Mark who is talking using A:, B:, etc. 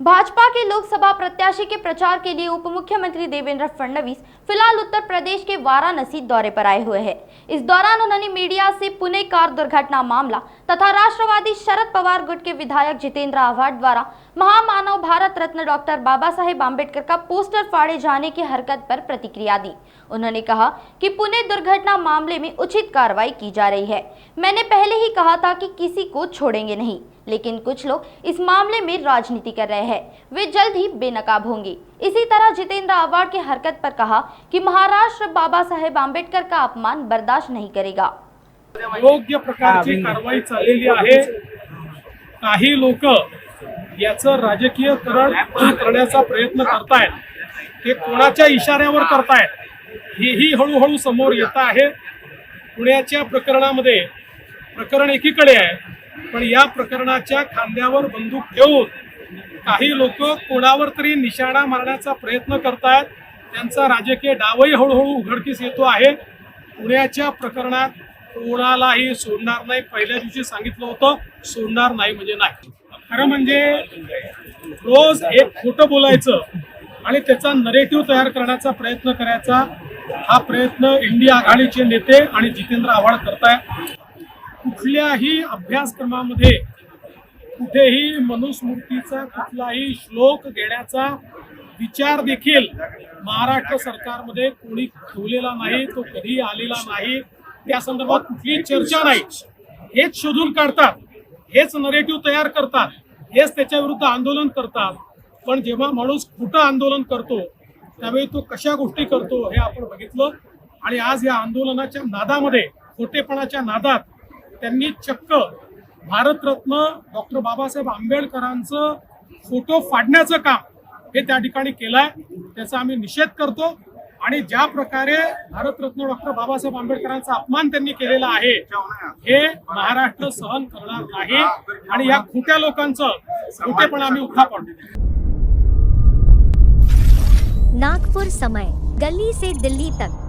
A: भाजपा के लोकसभा प्रत्याशी के प्रचार के लिए उप मुख्यमंत्री देवेंद्र फडणवीस फिलहाल उत्तर प्रदेश के वाराणसी दौरे पर आए हुए हैं। इस दौरान उन्होंने मीडिया से पुणे कार दुर्घटना मामला तथा राष्ट्रवादी शरद पवार गुट के विधायक जितेंद्र आव्हाड द्वारा महामानव भारत रत्न डॉक्टर बाबा साहेब आम्बेडकर का पोस्टर फाड़े जाने की हरकत पर प्रतिक्रिया दी। उन्होंने कहा कि पुणे दुर्घटना मामले में उचित कार्रवाई की जा रही है। मैंने पहले ही कहा था कि किसी को छोड़ेंगे नहीं, लेकिन कुछ लोग इस मामले में राजनीति कर रहे हैं, वे जल्द ही बेनकाब होंगे। इसी तरह जितेंद्र आव्हाड की हरकत पर कहा कि महाराष्ट्र बाबा साहेब आंबेडकर का अपमान बर्दाश्त नहीं करेगा।
B: योग्य प्रकारची कारवाई चाललेली आहे। काही लोक याचं राजकीयकरण करण्याचा प्रयत्न करतायत, ते कोणाच्या इशाऱ्यावर करतायत हेही हळूहळू समोर येत आहे। पुण्याच्या प्रकरणामध्ये प्रकरण एकीकडे आहे, पण या प्रकरणाच्या खांद्यावर बंदूक ठेवून काही लोक कोणावर तरी निशाणा मारण्याचा प्रयत्न करतायत। त्यांचा राजकीय डावही हळूहळू उघडकीस येतो आहे। पुण्याच्या प्रकरणात कोणालाही सोडणार नाही। पहिल्या दिवशी सांगितलं होतं, सोडणार नाही म्हणजे नाही। खरं म्हणजे रोज एक खोटं बोलायचं आणि त्याचा नरेटिव्ह तयार करण्याचा प्रयत्न करायचा, हा प्रयत्न इंडिया आघाडीचे नेते आणि जितेंद्र आव्हाड करतायत। कुठल्याही अभ्यासक्रमामध्ये कुठेही मनुस्मृतीचा कुठलाही श्लोक घेण्याचा विचार देखील महाराष्ट्र सरकारमध्ये कोणी ठेवलेला नाही, तो कधी आलेला नाही। त्या संदर्भात कुठलीही चर्चा नाही। हेच शोधून काढतात, हेच नरेटिव्ह तयार करतात, हेच त्याच्या विरुद्ध आंदोलन करतात। पण जेव्हा माणूस खोटं आंदोलन करतो त्यावेळी तो कशा गोष्टी करतो हे आपण बघितलं। आणि आज या आंदोलनाच्या नादामध्ये, खोटेपणाच्या नादात त्यांनी चक्क भारतरत्न डॉक्टर बाबासाहेब आंबेडकरांचं फोटो फाडण्याचं काम हे त्या ठिकाणी केलंय। त्याचा आम्ही निषेध करतो आणि ज्या प्रकारे भारतरत्न डॉक्टर बाबासाहेब आंबेडकरांचा अपमान त्यांनी केलेला आहे हे महाराष्ट्र सहन करणार नाही आणि या खोट्या लोकांचं खोटेपणा आम्ही उठाव आणू।
C: नागपुर समय, गली से दिल्ली तक।